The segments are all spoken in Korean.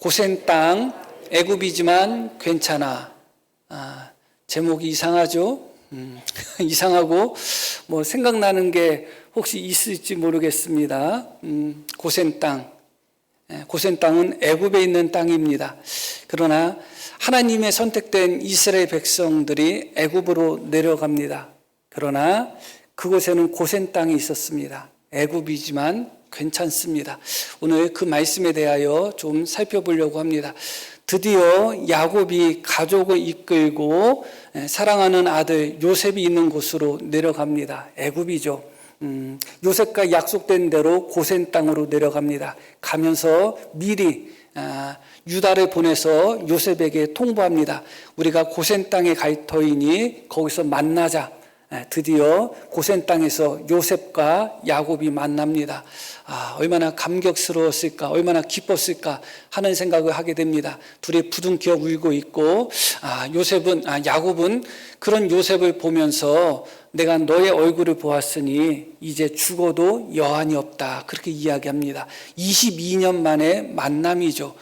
고센 땅, 애굽이지만 괜찮아. 제목이 이상하죠? 이상하고 뭐 생각나는 게 혹시 있을지 모르겠습니다. 고센 땅. 고센 땅은 애굽에 있는 땅입니다. 그러나 하나님의 선택된 이스라엘 백성들이 애굽으로 내려갑니다. 그러나 그곳에는 고센 땅이 있었습니다. 애굽이지만 괜찮습니다. 오늘 그 말씀에 대하여 좀 살펴보려고 합니다. 드디어 야곱이 가족을 이끌고 사랑하는 아들 요셉이 있는 곳으로 내려갑니다. 애굽이죠. 요셉과 약속된 대로 고센 땅으로 내려갑니다. 가면서 미리 유다를 보내서 요셉에게 통보합니다. 우리가 고센 땅에 갈 터이니 거기서 만나자. 드디어 고센 땅에서 요셉과 야곱이 만납니다. 얼마나 감격스러웠을까, 얼마나 기뻤을까 하는 생각을 하게 됩니다. 둘이 부둥켜 울고 있고, 야곱은 그런 요셉을 보면서 내가 너의 얼굴을 보았으니 이제 죽어도 여한이 없다. 그렇게 이야기합니다. 22년 만에 만남이죠.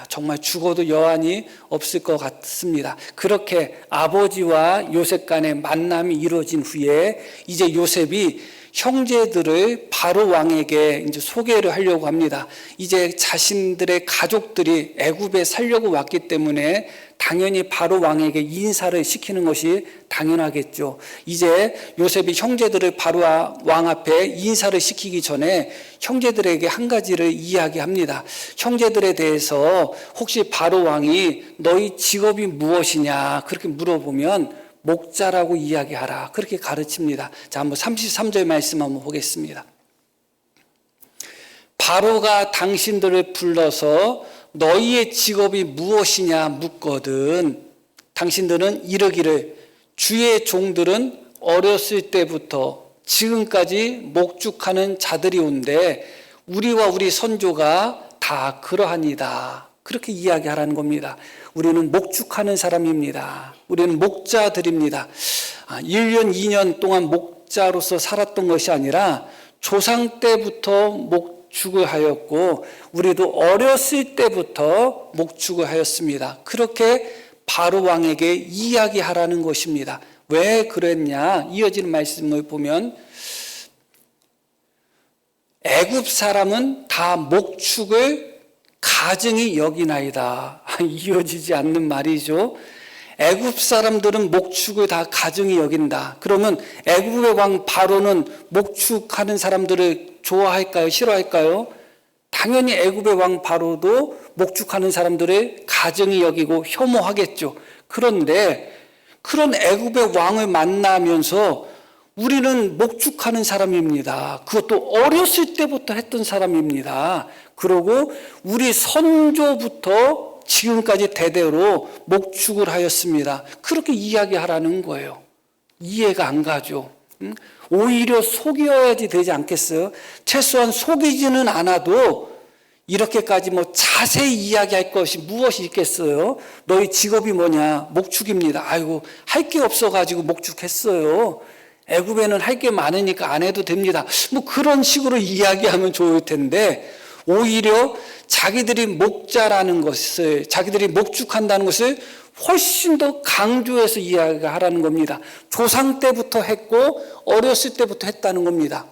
정말 죽어도 여한이 없을 것 같습니다. 그렇게 아버지와 요셉 간의 만남이 이루어진 후에 이제 요셉이 형제들을 바로 왕에게 이제 소개를 하려고 합니다. 이제 자신들의 가족들이 애굽에 살려고 왔기 때문에 당연히 바로 왕에게 인사를 시키는 것이 당연하겠죠. 이제 요셉이 형제들을 바로 왕 앞에 인사를 시키기 전에 형제들에게 한 가지를 이야기합니다. 형제들에 대해서 혹시 바로 왕이 너희 직업이 무엇이냐 그렇게 물어보면 목자라고 이야기하라. 그렇게 가르칩니다. 자, 한번 33절 말씀 한번 보겠습니다. 바로가 당신들을 불러서 너희의 직업이 무엇이냐 묻거든 당신들은 이르기를 주의 종들은 어렸을 때부터 지금까지 목축하는 자들이 온데 우리와 우리 선조가 다 그러하니다. 그렇게 이야기하라는 겁니다. 우리는 목축하는 사람입니다. 우리는 목자들입니다. 1년, 2년 동안 목자로서 살았던 것이 아니라 조상 때부터 목축을 하였고 우리도 어렸을 때부터 목축을 하였습니다. 그렇게 바로 왕에게 이야기하라는 것입니다. 왜 그랬냐? 이어지는 말씀을 보면 애굽 사람은 다 목축을 가증히 여기나이다. 이어지지 않는 말이죠. 애굽 사람들은 목축을 다 가증히 여긴다. 그러면 애굽의 왕 바로는 목축하는 사람들을 좋아할까요? 싫어할까요? 당연히 애굽의 왕 바로도 목축하는 사람들을 가증히 여기고 혐오하겠죠. 그런데 그런 애굽의 왕을 만나면서 우리는 목축하는 사람입니다. 그것도 어렸을 때부터 했던 사람입니다. 그리고 우리 선조부터 지금까지 대대로 목축을 하였습니다. 그렇게 이야기하라는 거예요. 이해가 안 가죠. 오히려 속여야지 되지 않겠어요? 최소한 속이지는 않아도 이렇게까지 자세히 이야기할 것이 무엇이 있겠어요? 너희 직업이 뭐냐? 목축입니다. 아이고 할 게 없어가지고 목축했어요. 애굽에는 할 게 많으니까 안 해도 됩니다. 그런 식으로 이야기하면 좋을 텐데 오히려 자기들이 목자라는 것을 자기들이 목축한다는 것을 훨씬 더 강조해서 이야기하라는 겁니다. 조상 때부터 했고 어렸을 때부터 했다는 겁니다.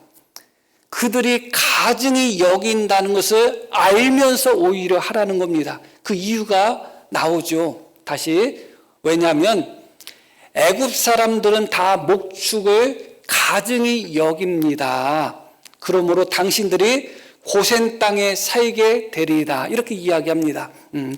그들이 가증히 여긴다는 것을 알면서 오히려 하라는 겁니다. 그 이유가 나오죠. 다시 왜냐하면 애굽 사람들은 다 목축을 가증히 여깁니다. 그러므로 당신들이 고센 땅에 살게 되리이다. 이렇게 이야기합니다.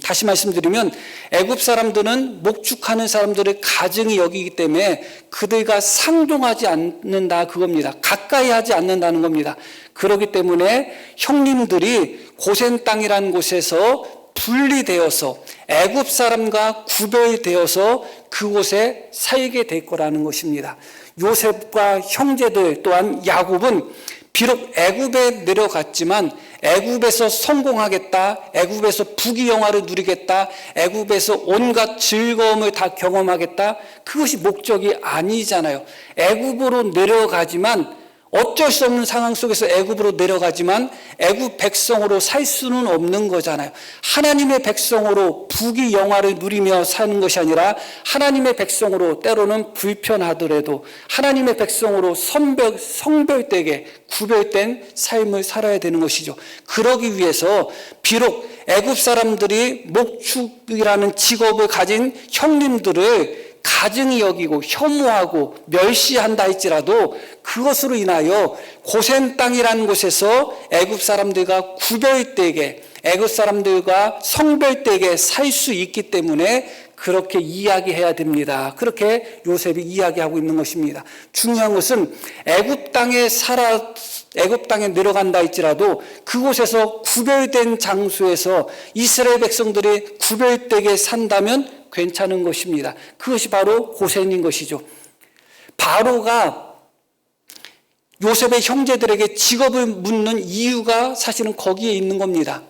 다시 말씀드리면 애굽 사람들은 목축하는 사람들을 가증히 여기기 때문에 그들과 상종하지 않는다 그겁니다. 가까이 하지 않는다는 겁니다. 그렇기 때문에 형님들이 고센 땅이라는 곳에서 분리되어서 애굽 사람과 구별되어서 그곳에 살게 될 거라는 것입니다. 요셉과 형제들 또한 야곱은 비록 애굽에 내려갔지만 애굽에서 성공하겠다, 애굽에서 부귀영화를 누리겠다, 애굽에서 온갖 즐거움을 다 경험하겠다, 그것이 목적이 아니잖아요. 애굽으로 내려가지만 어쩔 수 없는 상황 속에서 애굽으로 내려가지만 애굽 백성으로 살 수는 없는 거잖아요. 하나님의 백성으로 부귀 영화를 누리며 사는 것이 아니라 하나님의 백성으로 때로는 불편하더라도 하나님의 백성으로 성별되게 구별된 삶을 살아야 되는 것이죠. 그러기 위해서 비록 애굽 사람들이 목축이라는 직업을 가진 형님들을 가증히 여기고 혐오하고 멸시한다 할지라도 그것으로 인하여 고센 땅이라는 곳에서 애굽 사람들과 구별되게 애굽 사람들과 성별되게 살 수 있기 때문에 그렇게 이야기해야 됩니다. 그렇게 요셉이 이야기하고 있는 것입니다. 중요한 것은 애굽 땅에 내려간다 할지라도 그곳에서 구별된 장소에서 이스라엘 백성들이 구별되게 산다면 괜찮은 것입니다. 그것이 바로 고센인 것이죠. 바로가 요셉의 형제들에게 직업을 묻는 이유가 사실은 거기에 있는 겁니다.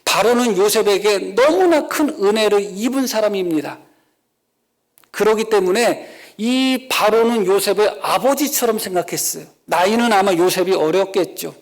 바로는 요셉에게 너무나 큰 은혜를 입은 사람입니다. 그렇기 때문에 이 바로는 요셉을 아버지처럼 생각했어요. 나이는 아마 요셉이 어렸겠죠.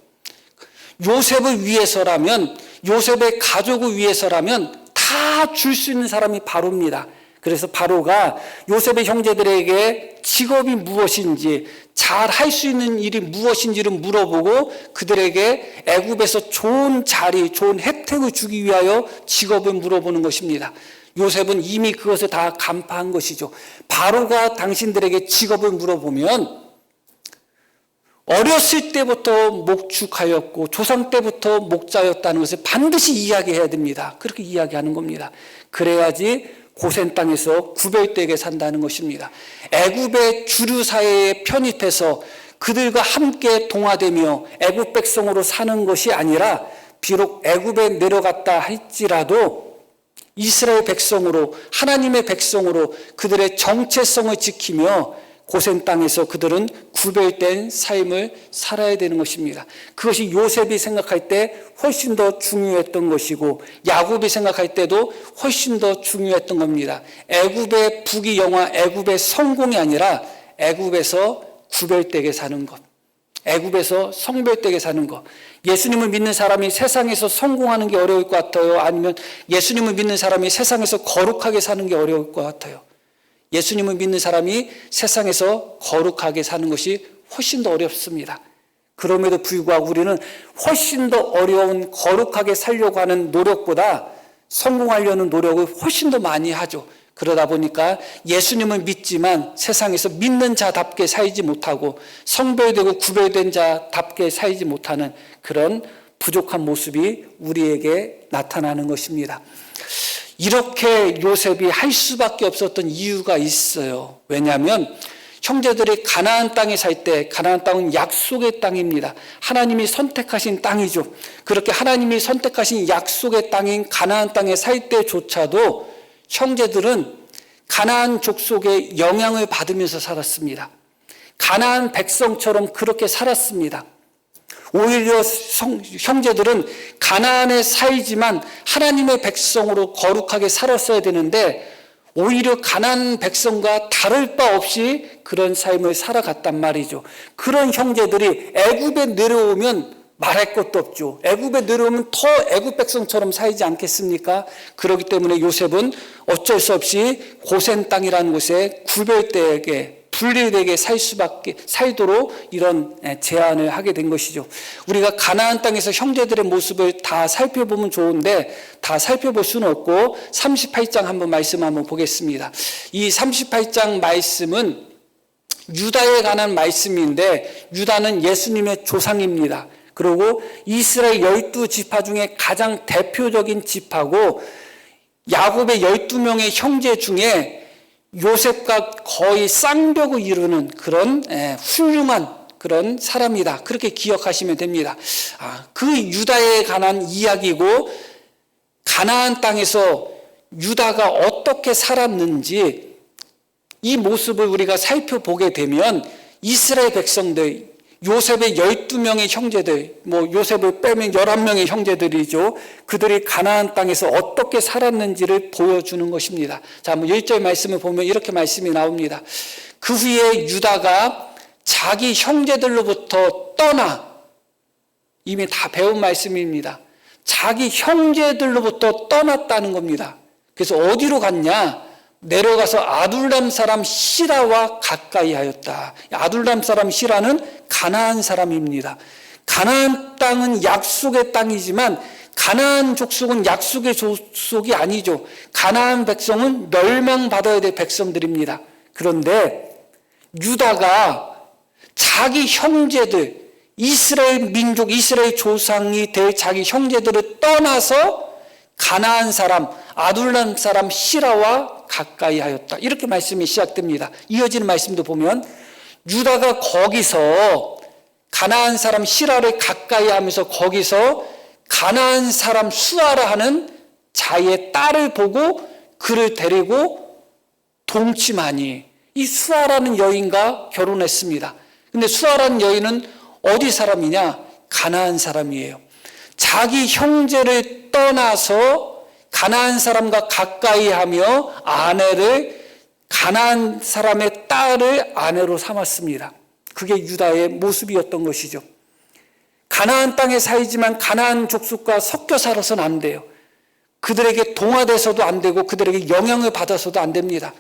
요셉을 위해서라면, 요셉의 가족을 위해서라면 다 줄 수 있는 사람이 바로입니다. 그래서 바로가 요셉의 형제들에게 직업이 무엇인지, 잘 할 수 있는 일이 무엇인지를 물어보고 그들에게 애굽에서 좋은 자리, 좋은 혜택을 주기 위하여 직업을 물어보는 것입니다. 요셉은 이미 그것을 다 간파한 것이죠. 바로가 당신들에게 직업을 물어보면 어렸을 때부터 목축하였고 조상 때부터 목자였다는 것을 반드시 이야기해야 됩니다. 그렇게 이야기하는 겁니다. 그래야지 고센 땅에서 구별되게 산다는 것입니다. 애굽의 주류 사회에 편입해서 그들과 함께 동화되며 애굽 백성으로 사는 것이 아니라 비록 애굽에 내려갔다 할지라도 이스라엘 백성으로 하나님의 백성으로 그들의 정체성을 지키며 고센 땅에서 그들은 구별된 삶을 살아야 되는 것입니다. 그것이 요셉이 생각할 때 훨씬 더 중요했던 것이고 야곱이 생각할 때도 훨씬 더 중요했던 겁니다. 애굽의 부귀 영화, 애굽의 성공이 아니라 애굽에서 구별되게 사는 것, 애굽에서 성별되게 사는 것. 예수님을 믿는 사람이 세상에서 성공하는 게 어려울 것 같아요? 아니면 예수님을 믿는 사람이 세상에서 거룩하게 사는 게 어려울 것 같아요? 예수님을 믿는 사람이 세상에서 거룩하게 사는 것이 훨씬 더 어렵습니다. 그럼에도 불구하고 우리는 훨씬 더 어려운 거룩하게 살려고 하는 노력보다 성공하려는 노력을 훨씬 더 많이 하죠. 그러다 보니까 예수님을 믿지만 세상에서 믿는 자답게 살지 못하고 성별되고 구별된 자답게 살지 못하는 그런 부족한 모습이 우리에게 나타나는 것입니다. 이렇게 요셉이 할 수밖에 없었던 이유가 있어요. 왜냐하면 형제들이 가나안 땅에 살 때, 가나안 땅은 약속의 땅입니다. 하나님이 선택하신 땅이죠. 그렇게 하나님이 선택하신 약속의 땅인 가나안 땅에 살 때조차도 형제들은 가나안 족속의 영향을 받으면서 살았습니다. 가나안 백성처럼 그렇게 살았습니다. 오히려 형제들은 가나안에 살지만 하나님의 백성으로 거룩하게 살았어야 되는데 오히려 가나안 백성과 다를 바 없이 그런 삶을 살아갔단 말이죠. 그런 형제들이 애굽에 내려오면 말할 것도 없죠. 애굽에 내려오면 더 애굽 백성처럼 살지 않겠습니까? 그렇기 때문에 요셉은 어쩔 수 없이 고센 땅이라는 곳에 구별되게 분리되게 살도록 이런 제안을 하게 된 것이죠. 우리가 가나안 땅에서 형제들의 모습을 다 살펴보면 좋은데 다 살펴볼 수는 없고 38장 한번 말씀 한번 보겠습니다. 이 38장 말씀은 유다에 관한 말씀인데 유다는 예수님의 조상입니다. 그리고 이스라엘 12지파 중에 가장 대표적인 지파고 야곱의 12명의 형제 중에 요셉과 거의 쌍벽을 이루는 그런 훌륭한 그런 사람이다. 그렇게 기억하시면 됩니다. 그 유다에 관한 이야기고 가나안 땅에서 유다가 어떻게 살았는지 이 모습을 우리가 살펴보게 되면 이스라엘 백성들 요셉의 12명의 형제들, 요셉을 빼면 11명의 형제들이죠. 그들이 가나안 땅에서 어떻게 살았는지를 보여주는 것입니다. 자, 1절 말씀을 보면 이렇게 말씀이 나옵니다. 그 후에 유다가 자기 형제들로부터 떠나, 이미 다 배운 말씀입니다. 자기 형제들로부터 떠났다는 겁니다. 그래서 어디로 갔냐? 내려가서 아둘람 사람 시라와 가까이 하였다. 아둘람 사람 시라는 가나안 사람입니다. 가나안 땅은 약속의 땅이지만 가나안 족속은 약속의 족속이 아니죠. 가나안 백성은 멸망받아야 될 백성들입니다. 그런데 유다가 자기 형제들, 이스라엘 민족, 이스라엘 조상이 될 자기 형제들을 떠나서 가나안 사람, 아둘람 사람 시라와 가까이 하였다. 이렇게 말씀이 시작됩니다. 이어지는 말씀도 보면 유다가 거기서 가나안 사람 시라를 가까이 하면서 거기서 가나안 사람 수아라 하는 자의 딸을 보고 그를 데리고 동침하니, 이 수아라는 여인과 결혼했습니다. 근데 수아라는 여인은 어디 사람이냐? 가나안 사람이에요. 자기 형제를 떠나서 가나안 사람과 가까이 하며 가나안 사람의 딸을 아내로 삼았습니다. 그게 유다의 모습이었던 것이죠. 가나안 땅에 살지만 가나안 족속과 섞여 살아서는 안 돼요. 그들에게 동화돼서도 안 되고 그들에게 영향을 받아서도 안 됩니다.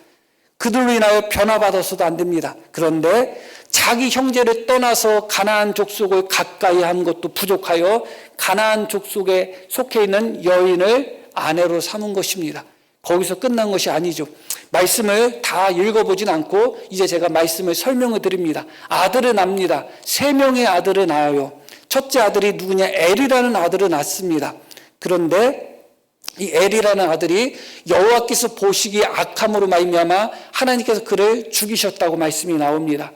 그들로 인하여 변화받아서도 안 됩니다. 그런데 자기 형제를 떠나서 가나안 족속을 가까이 한 것도 부족하여 가나안 족속에 속해 있는 여인을 아내로 삼은 것입니다. 거기서 끝난 것이 아니죠. 말씀을 다 읽어보진 않고 이제 제가 말씀을 설명을 드립니다. 아들을 낳습니다. 3명의 아들을 낳아요. 첫째 아들이 누구냐? 엘이라는 아들을 낳습니다. 그런데 이 엘이라는 아들이 여호와께서 보시기에 악함으로 말미암아 하나님께서 그를 죽이셨다고 말씀이 나옵니다.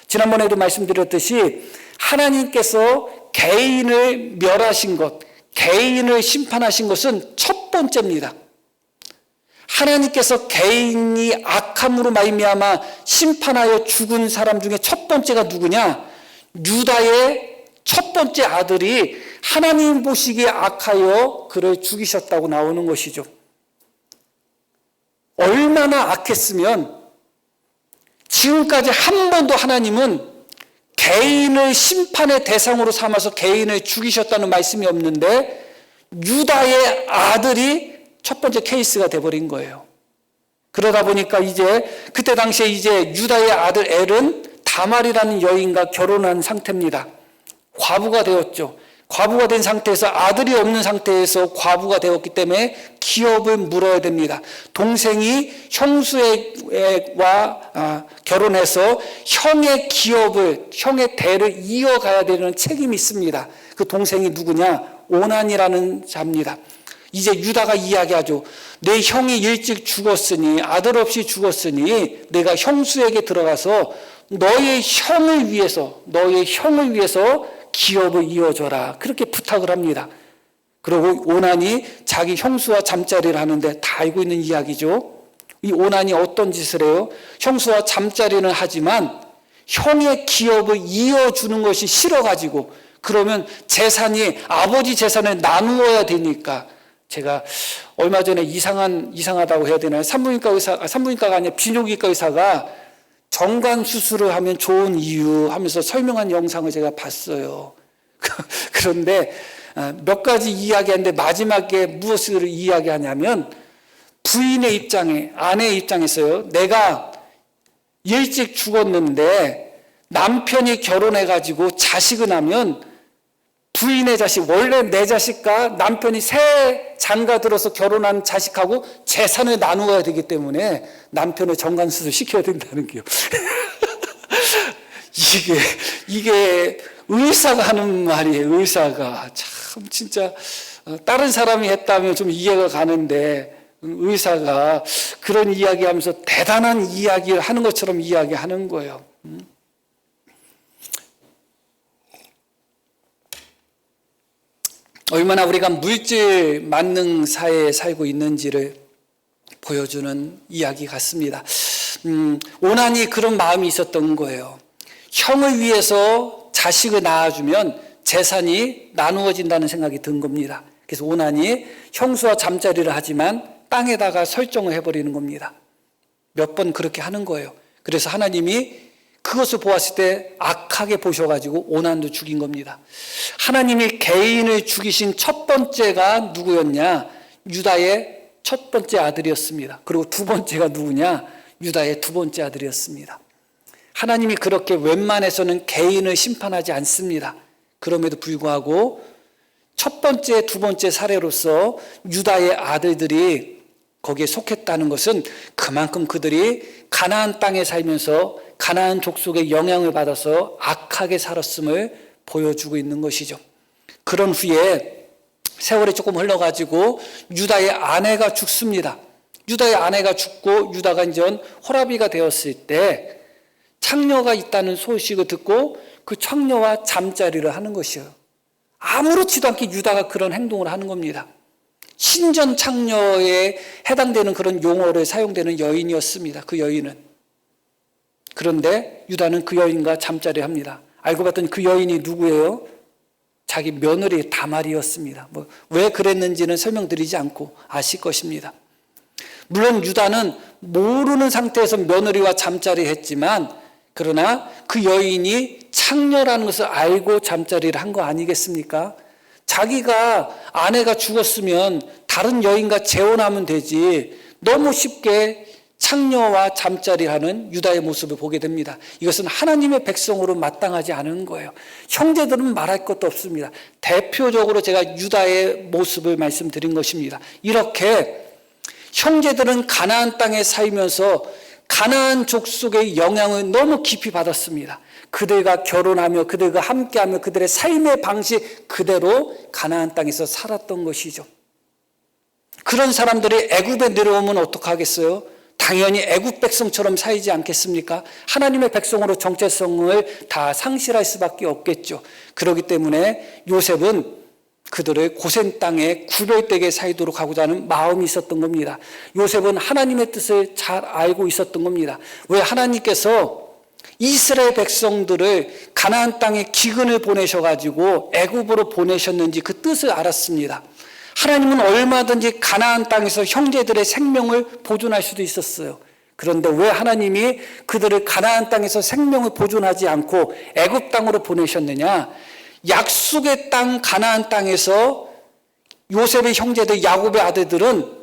지난번에도 말씀드렸듯이 하나님께서 개인을 멸하신 것, 개인을 심판하신 것은 첫 번째입니다. 하나님께서 개인이 악함으로 말미암아 심판하여 죽은 사람 중에 첫 번째가 누구냐? 유다의 첫 번째 아들이 하나님 보시기에 악하여 그를 죽이셨다고 나오는 것이죠. 얼마나 악했으면 지금까지 한 번도 하나님은 개인을 심판의 대상으로 삼아서 개인을 죽이셨다는 말씀이 없는데 유다의 아들이 첫 번째 케이스가 돼버린 거예요. 그러다 보니까 그때 당시에 유다의 아들 엘은 다말이라는 여인과 결혼한 상태입니다. 과부가 되었죠. 과부가 된 상태에서 아들이 없는 상태에서 과부가 되었기 때문에 기업을 물어야 됩니다. 동생이 형수와 결혼해서 형의 대를 이어가야 되는 책임이 있습니다. 그 동생이 누구냐? 오난이라는 자입니다. 이제 유다가 이야기하죠. 내 형이 일찍 죽었으니, 아들 없이 죽었으니 내가 형수에게 들어가서 너의 형을 위해서 기업을 이어줘라. 그렇게 부탁을 합니다. 그리고 오난이 자기 형수와 잠자리를 하는데 다 알고 있는 이야기죠. 이 오난이 어떤 짓을 해요? 형수와 잠자리는 하지만 형의 기업을 이어주는 것이 싫어가지고, 그러면 아버지 재산을 나누어야 되니까, 제가 얼마 전에 이상하다고 해야 되나요? 산부인과가 아니라 비뇨기과 의사가 정관 수술을 하면 좋은 이유 하면서 설명한 영상을 제가 봤어요. 그런데 몇 가지 이야기하는데 마지막에 무엇을 이야기하냐면 아내의 입장에서요. 내가 일찍 죽었는데 남편이 결혼해가지고 자식을 낳으면 부인의 자식, 원래 내 자식과 남편이 새 장가들어서 결혼한 자식하고 재산을 나누어야 되기 때문에 남편을 정관수술 시켜야 된다는 게요. 이게 의사가 하는 말이에요. 의사가 참 진짜 다른 사람이 했다면 좀 이해가 가는데 의사가 그런 이야기하면서 대단한 이야기를 하는 것처럼 이야기하는 거예요. 얼마나 우리가 물질 만능 사회에 살고 있는지를 보여주는 이야기 같습니다. 오난이 그런 마음이 있었던 거예요. 형을 위해서 자식을 낳아주면 재산이 나누어진다는 생각이 든 겁니다. 그래서 오난이 형수와 잠자리를 하지만 땅에다가 설정을 해버리는 겁니다. 몇 번 그렇게 하는 거예요. 그래서 하나님이 그것을 보았을 때 악하게 보셔가지고 오난도 죽인 겁니다. 하나님이 개인을 죽이신 첫 번째가 누구였냐? 유다의 첫 번째 아들이었습니다. 그리고 두 번째가 누구냐? 유다의 두 번째 아들이었습니다. 하나님이 그렇게 웬만해서는 개인을 심판하지 않습니다. 그럼에도 불구하고 첫 번째, 두 번째 사례로서 유다의 아들들이 거기에 속했다는 것은 그만큼 그들이 가나안 땅에 살면서 가나안 족속의 영향을 받아서 악하게 살았음을 보여주고 있는 것이죠. 그런 후에 세월이 조금 흘러가지고 유다의 아내가 죽습니다. 유다의 아내가 죽고 유다가 이제 호라비가 되었을 때 창녀가 있다는 소식을 듣고 그 창녀와 잠자리를 하는 것이에요. 아무렇지도 않게 유다가 그런 행동을 하는 겁니다. 신전 창녀에 해당되는 그런 용어를 사용되는 여인이었습니다. 그 여인은. 그런데 유다는 그 여인과 잠자리 합니다. 알고 봤더니 그 여인이 누구예요? 자기 며느리 다말이었습니다. 왜 그랬는지는 설명드리지 않고 아실 것입니다. 물론 유다는 모르는 상태에서 며느리와 잠자리 했지만 그러나 그 여인이 창녀라는 것을 알고 잠자리를 한 거 아니겠습니까? 자기가 아내가 죽었으면 다른 여인과 재혼하면 되지 너무 쉽게 창녀와 잠자리하는 유다의 모습을 보게 됩니다. 이것은 하나님의 백성으로 마땅하지 않은 거예요. 형제들은 말할 것도 없습니다. 대표적으로 제가 유다의 모습을 말씀드린 것입니다. 이렇게 형제들은 가나안 땅에 살면서 가나안 족속의 영향을 너무 깊이 받았습니다. 그들과 결혼하며 그들과 함께하며 그들의 삶의 방식 그대로 가나안 땅에서 살았던 것이죠. 그런 사람들이 애굽에 내려오면 어떡하겠어요? 당연히 애굽 백성처럼 살지 않겠습니까? 하나님의 백성으로 정체성을 다 상실할 수밖에 없겠죠. 그렇기 때문에 요셉은 그들을 고센 땅에 구별되게 살도록 하고자 하는 마음이 있었던 겁니다. 요셉은 하나님의 뜻을 잘 알고 있었던 겁니다. 왜 하나님께서 이스라엘 백성들을 가나안 땅에 기근을 보내셔가지고 애굽으로 보내셨는지 그 뜻을 알았습니다. 하나님은 얼마든지 가나안 땅에서 형제들의 생명을 보존할 수도 있었어요. 그런데 왜 하나님이 그들을 가나안 땅에서 생명을 보존하지 않고 애굽 땅으로 보내셨느냐? 약속의 땅 가나안 땅에서 요셉의 형제들 야곱의 아들들은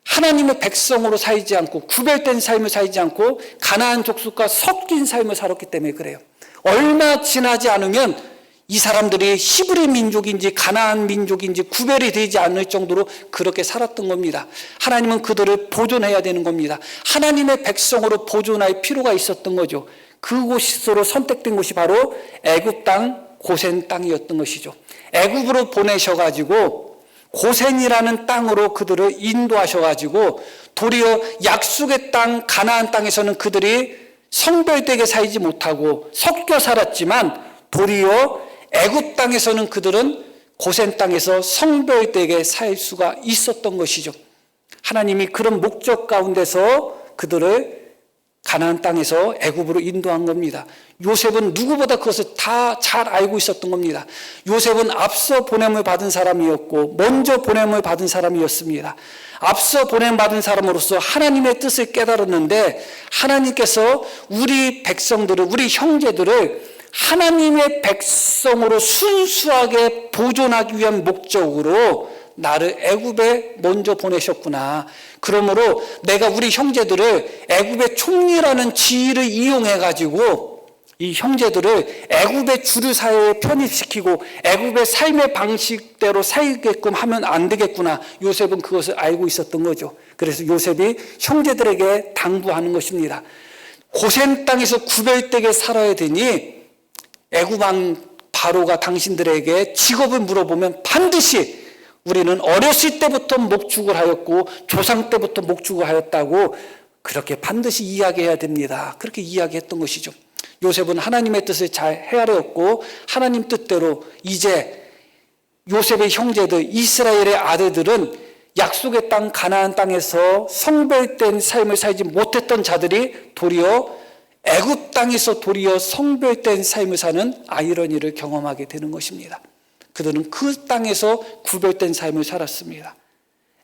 하나님의 백성으로 살지 않고 구별된 삶을 살지 않고 가나안 족속과 섞인 삶을 살았기 때문에 그래요. 얼마 지나지 않으면 이 사람들이 히브리 민족인지 가나안 민족인지 구별이 되지 않을 정도로 그렇게 살았던 겁니다. 하나님은 그들을 보존해야 되는 겁니다. 하나님의 백성으로 보존할 필요가 있었던 거죠. 그곳으로 선택된 곳이 바로 애굽 땅 고센 땅이었던 것이죠. 애굽으로 보내셔가지고 고센이라는 땅으로 그들을 인도하셔가지고 도리어 약속의 땅 가나안 땅에서는 그들이 성별되게 살지 못하고 섞여 살았지만 도리어 애굽 땅에서는 그들은 고센 땅에서 성별되게 살 수가 있었던 것이죠. 하나님이 그런 목적 가운데서 그들을 가나안 땅에서 애굽으로 인도한 겁니다. 요셉은 누구보다 그것을 다 잘 알고 있었던 겁니다. 요셉은 앞서 보냄을 받은 사람이었고 먼저 보냄을 받은 사람이었습니다. 앞서 보냄받은 사람으로서 하나님의 뜻을 깨달았는데 하나님께서 우리 백성들을 우리 형제들을 하나님의 백성으로 순수하게 보존하기 위한 목적으로 나를 애굽에 먼저 보내셨구나. 그러므로 내가 우리 형제들을 애굽의 총리라는 지위를 이용해 가지고 이 형제들을 애굽의 주류 사회에 편입시키고 애굽의 삶의 방식대로 살게끔 하면 안 되겠구나. 요셉은 그것을 알고 있었던 거죠. 그래서 요셉이 형제들에게 당부하는 것입니다. 고센 땅에서 구별되게 살아야 되니 애굽 왕 바로가 당신들에게 직업을 물어보면 반드시 우리는 어렸을 때부터 목축을 하였고 조상 때부터 목축을 하였다고 그렇게 반드시 이야기해야 됩니다. 그렇게 이야기했던 것이죠. 요셉은 하나님의 뜻을 잘 헤아렸고 하나님 뜻대로 이제 요셉의 형제들 이스라엘의 아들들은 약속의 땅 가나안 땅에서 성별된 삶을 살지 못했던 자들이 도리어 애굽 땅에서 도리어 성별된 삶을 사는 아이러니를 경험하게 되는 것입니다. 그들은 그 땅에서 구별된 삶을 살았습니다.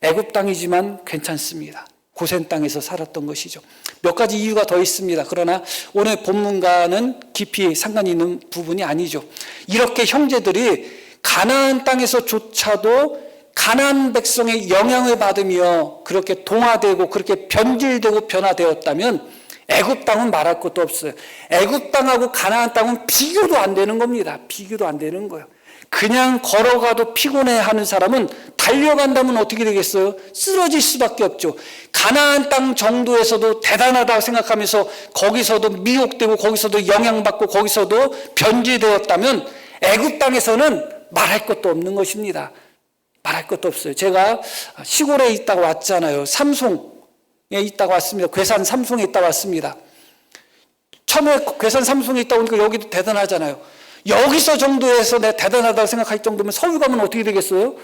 애굽 땅이지만 괜찮습니다. 고센 땅에서 살았던 것이죠. 몇 가지 이유가 더 있습니다. 그러나 오늘 본문과는 깊이 상관이 있는 부분이 아니죠. 이렇게 형제들이 가나안 땅에서조차도 가나안 백성의 영향을 받으며 그렇게 동화되고 그렇게 변질되고 변화되었다면 애굽 땅은 말할 것도 없어요. 애굽 땅하고 가나안 땅은 비교도 안 되는 겁니다. 비교도 안 되는 거예요. 그냥 걸어가도 피곤해하는 사람은 달려간다면 어떻게 되겠어요? 쓰러질 수밖에 없죠. 가나안 땅 정도에서도 대단하다고 생각하면서 거기서도 미혹되고 거기서도 영향받고 거기서도 변질되었다면 애굽 땅에서는 말할 것도 없는 것입니다. 말할 것도 없어요. 제가 시골에 있다가 왔잖아요. 삼송에 있다가 왔습니다. 괴산 삼송에 있다가 왔습니다. 처음에 괴산 삼송에 있다 보니까 여기도 대단하잖아요. 여기서 정도에서 내가 대단하다고 생각할 정도면 서울 가면 어떻게 되겠어요?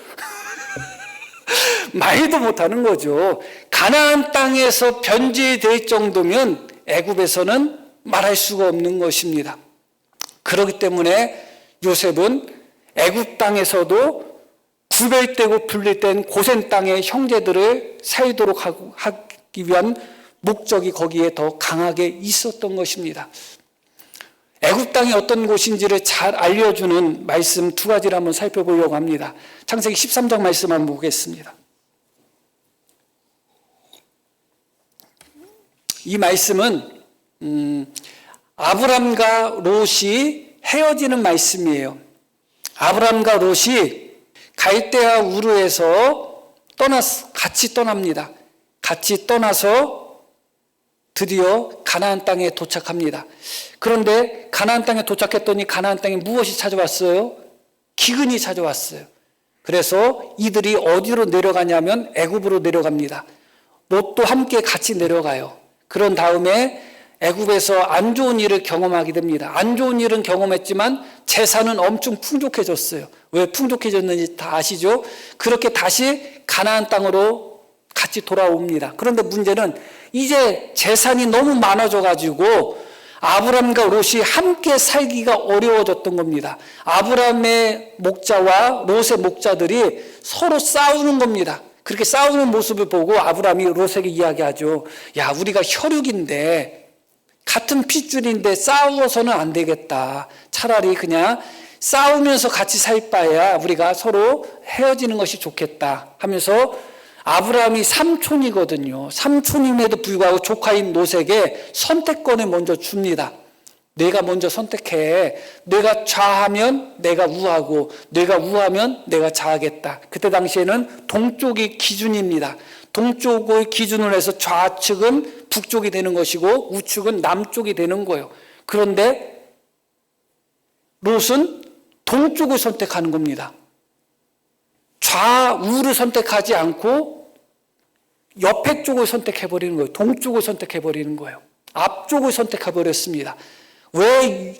말도 못하는 거죠. 가나안 땅에서 변질될 정도면 애굽에서는 말할 수가 없는 것입니다. 그렇기 때문에 요셉은 애굽 땅에서도 구별되고 분리된 고센 땅의 형제들을 살도록 하기 위한 목적이 거기에 더 강하게 있었던 것입니다. 애굽 땅이 어떤 곳인지를 잘 알려주는 말씀 두 가지를 한번 살펴보려고 합니다. 창세기 13장 말씀 한번 보겠습니다. 이 말씀은 아브람과 롯이 헤어지는 말씀이에요. 아브람과 롯이 갈대아 우르에서 같이 떠납니다. 같이 떠나서 드디어 가나안 땅에 도착합니다. 그런데 가나안 땅에 도착했더니 가나안 땅에 무엇이 찾아왔어요? 기근이 찾아왔어요. 그래서 이들이 어디로 내려가냐면 애굽으로 내려갑니다. 롯도 함께 같이 내려가요. 그런 다음에 애굽에서 안 좋은 일을 경험하게 됩니다. 안 좋은 일은 경험했지만 재산은 엄청 풍족해졌어요. 왜 풍족해졌는지 다 아시죠? 그렇게 다시 가나안 땅으로 같이 돌아옵니다. 그런데 문제는 이제 재산이 너무 많아져 가지고 아브람과 롯이 함께 살기가 어려워졌던 겁니다. 아브람의 목자와 롯의 목자들이 서로 싸우는 겁니다. 그렇게 싸우는 모습을 보고 아브람이 롯에게 이야기하죠. 야, 우리가 혈육인데 같은 핏줄인데 싸워서는 안 되겠다. 차라리 그냥 싸우면서 같이 살 바에야 우리가 서로 헤어지는 것이 좋겠다 하면서 아브라함이 삼촌이거든요. 삼촌임에도 불구하고 조카인 롯에게 선택권을 먼저 줍니다. 내가 먼저 선택해. 내가 좌하면 내가 우하고 내가 우하면 내가 좌하겠다. 그때 당시에는 동쪽이 기준입니다. 동쪽을 기준으로 해서 좌측은 북쪽이 되는 것이고 우측은 남쪽이 되는 거예요. 그런데 롯은 동쪽을 선택하는 겁니다. 좌우를 선택하지 않고 옆에 쪽을 선택해버리는 거예요. 동쪽을 선택해버리는 거예요. 앞쪽을 선택해버렸습니다. 왜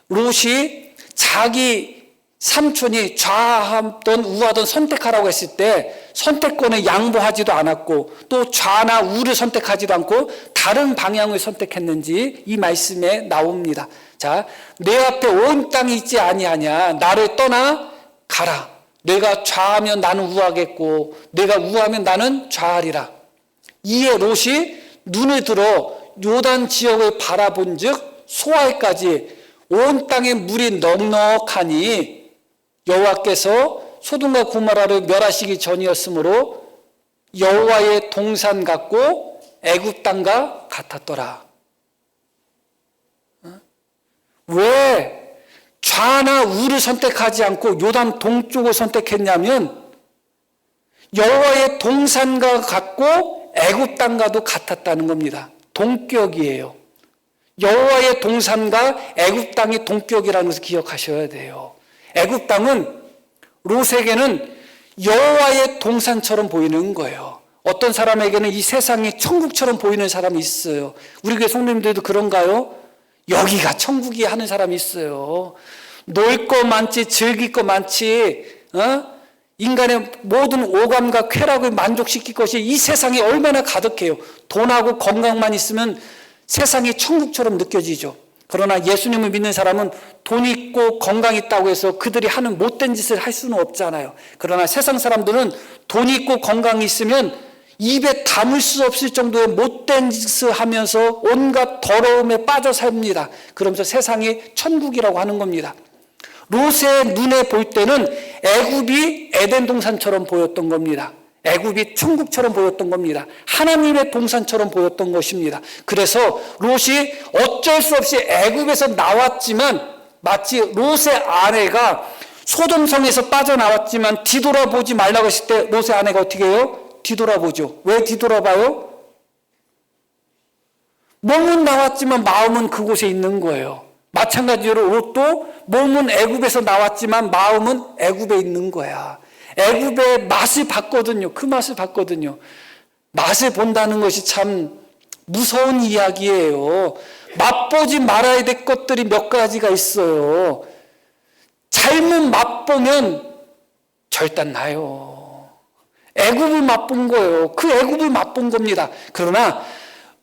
롯이 자기 삼촌이 좌하든 우하든 선택하라고 했을 때 선택권을 양보하지도 않았고 또 좌나 우를 선택하지도 않고 다른 방향을 선택했는지 이 말씀에 나옵니다. 자, 내 앞에 온 땅이 있지 아니하냐. 나를 떠나 가라. 내가 좌하면 나는 우하겠고 내가 우하면 나는 좌하리라. 이에 롯이 눈을 들어 요단 지역을 바라본 즉 소알까지 온 땅에 물이 넉넉하니 여호와께서 소돔과 고모라를 멸하시기 전이었으므로 여호와의 동산 같고 애굽 땅과 같았더라. 왜 좌나 우를 선택하지 않고 요단 동쪽을 선택했냐면 여호와의 동산과 같고 애굽 땅과도 같았다는 겁니다. 동격이에요. 여호와의 동산과 애굽 땅이 동격이라는 것을 기억하셔야 돼요. 애굽 땅은 롯에게는 여호와의 동산처럼 보이는 거예요. 어떤 사람에게는 이 세상이 천국처럼 보이는 사람이 있어요. 우리 교회 성도님들도 그런가요? 여기가 천국이 하는 사람이 있어요. 놀 거 많지, 즐길 거 많지, 인간의 모든 오감과 쾌락을 만족시킬 것이 이 세상에 얼마나 가득해요. 돈하고 건강만 있으면 세상이 천국처럼 느껴지죠. 그러나 예수님을 믿는 사람은 돈 있고 건강 있다고 해서 그들이 하는 못된 짓을 할 수는 없잖아요. 그러나 세상 사람들은 돈 있고 건강이 있으면 입에 담을 수 없을 정도의 못된 짓을 하면서 온갖 더러움에 빠져 삽니다. 그러면서 세상이 천국이라고 하는 겁니다. 롯의 눈에 볼 때는 애굽이 에덴 동산처럼 보였던 겁니다. 애굽이 천국처럼 보였던 겁니다. 하나님의 동산처럼 보였던 것입니다. 그래서 롯이 어쩔 수 없이 애굽에서 나왔지만 마치 롯의 아내가 소돔성에서 빠져나왔지만 뒤돌아보지 말라고 했을 때 롯의 아내가 어떻게 해요? 뒤돌아보죠. 왜 뒤돌아봐요? 몸은 나왔지만 마음은 그곳에 있는 거예요. 마찬가지로 롯도 몸은 애굽에서 나왔지만 마음은 애굽에 있는 거야. 애굽의 맛을 봤거든요. 그 맛을 봤거든요. 맛을 본다는 것이 참 무서운 이야기예요. 맛보지 말아야 될 것들이 몇 가지가 있어요. 잘못 맛보면 절단 나요. 애굽을 맛본 거예요. 그 애굽을 맛본 겁니다. 그러나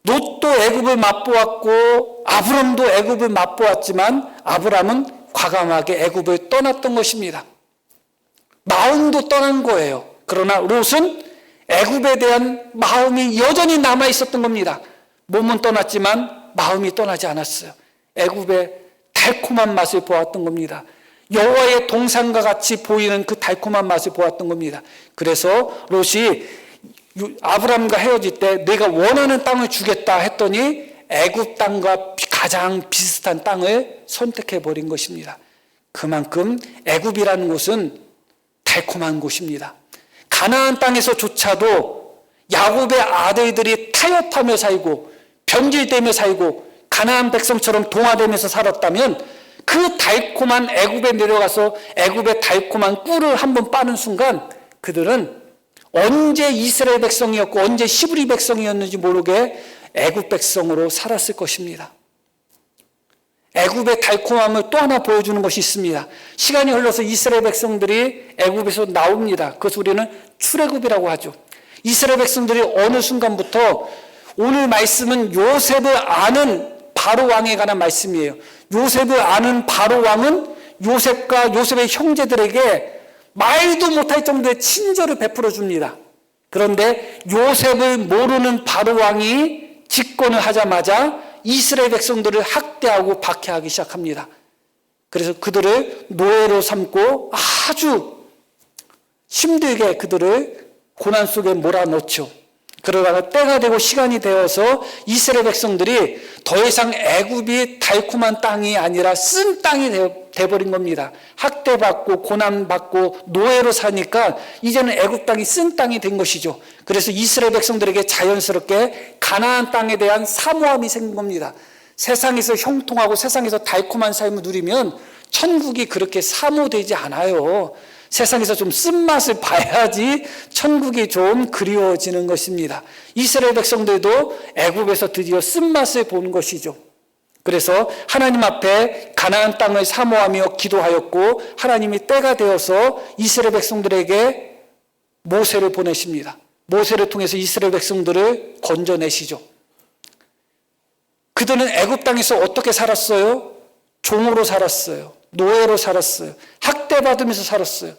롯도 애굽을 맛보았고 아브람도 애굽을 맛보았지만 아브람은 과감하게 애굽을 떠났던 것입니다. 마음도 떠난 거예요. 그러나 롯은 애굽에 대한 마음이 여전히 남아 있었던 겁니다. 몸은 떠났지만 마음이 떠나지 않았어요. 애굽의 달콤한 맛을 보았던 겁니다. 여호와의 동산과 같이 보이는 그 달콤한 맛을 보았던 겁니다. 그래서 롯이 아브람과 헤어질 때 내가 원하는 땅을 주겠다 했더니 애굽 땅과 가장 비슷한 땅을 선택해 버린 것입니다. 그만큼 애굽이라는 곳은 달콤한 곳입니다. 가나안 땅에서조차도 야곱의 아들들이 타협하며 살고 변질되며 살고 가나안 백성처럼 동화되면서 살았다면 그 달콤한 애굽에 내려가서 애굽의 달콤한 꿀을 한번 빠는 순간 그들은 언제 이스라엘 백성이었고 언제 히브리 백성이었는지 모르게 애굽 백성으로 살았을 것입니다. 애굽의 달콤함을 또 하나 보여주는 것이 있습니다. 시간이 흘러서 이스라엘 백성들이 애굽에서 나옵니다. 그것을 우리는 출애굽이라고 하죠. 이스라엘 백성들이 어느 순간부터 오늘 말씀은 요셉을 아는 바로 왕에 관한 말씀이에요. 요셉을 아는 바로 왕은 요셉과 요셉의 형제들에게 말도 못할 정도의 친절을 베풀어 줍니다. 그런데 요셉을 모르는 바로 왕이 집권을 하자마자 이스라엘 백성들을 학대하고 박해하기 시작합니다. 그래서 그들을 노예로 삼고 아주 힘들게 그들을 고난 속에 몰아넣죠. 그러다가 때가 되고 시간이 되어서 이스라엘 백성들이 더 이상 애굽이 달콤한 땅이 아니라 쓴 땅이 돼버린 겁니다. 학대받고 고난받고 노예로 사니까 이제는 애굽 땅이 쓴 땅이 된 것이죠. 그래서 이스라엘 백성들에게 자연스럽게 가나안 땅에 대한 사모함이 생긴 겁니다. 세상에서 형통하고 세상에서 달콤한 삶을 누리면 천국이 그렇게 사모되지 않아요. 세상에서 좀 쓴맛을 봐야지 천국이 좀 그리워지는 것입니다. 이스라엘 백성들도 애굽에서 드디어 쓴맛을 보는 것이죠. 그래서 하나님 앞에 가나안 땅을 사모하며 기도하였고 하나님이 때가 되어서 이스라엘 백성들에게 모세를 보내십니다. 모세를 통해서 이스라엘 백성들을 건져내시죠. 그들은 애굽 땅에서 어떻게 살았어요? 종으로 살았어요. 노예로 살았어요. 학대받으면서 살았어요.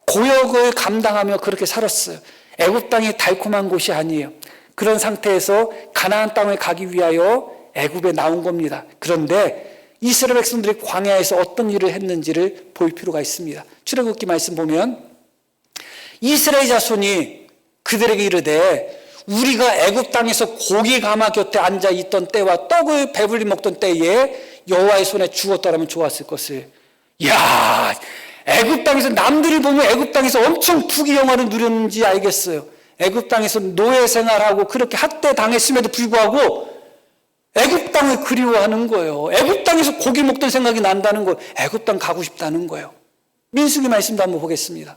고역을 감당하며 그렇게 살았어요. 애굽 땅이 달콤한 곳이 아니에요. 그런 상태에서 가나안 땅을 가기 위하여 애굽에 나온 겁니다. 그런데 이스라엘 백성들이 광야에서 어떤 일을 했는지를 볼 필요가 있습니다. 출애굽기 말씀 보면 이스라엘 자손이 그들에게 이르되 우리가 애굽 땅에서 고기 가마 곁에 앉아 있던 때와 떡을 배불리 먹던 때에 여호와의 손에 죽었더라면 좋았을 것을. 이야, 애굽 땅에서 남들이 보면 애굽 땅에서 엄청 부귀영화를 누렸는지 알겠어요. 애굽 땅에서 노예 생활하고 그렇게 학대 당했음에도 불구하고 애굽 땅을 그리워하는 거예요. 애굽 땅에서 고기 먹던 생각이 난다는 거예요. 애굽 땅 가고 싶다는 거예요. 민수기 말씀도 한번 보겠습니다.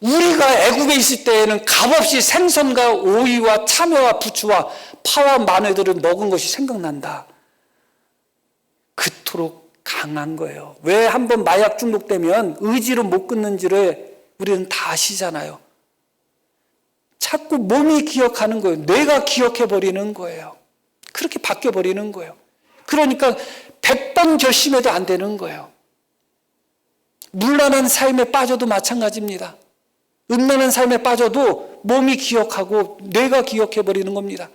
우리가 애굽에 있을 때에는 값없이 생선과 오이와 참외와 부추와 파와 마늘들을 먹은 것이 생각난다. 그토록 강한 거예요. 왜 한번 마약 중독되면 의지로 못 끊는지를 우리는 다 아시잖아요. 자꾸 몸이 기억하는 거예요. 뇌가 기억해버리는 거예요. 그렇게 바뀌어버리는 거예요. 그러니까 100번 결심해도 안 되는 거예요. 물란한 삶에 빠져도 마찬가지입니다. 음란한 삶에 빠져도 몸이 기억하고 뇌가 기억해버리는 겁니다.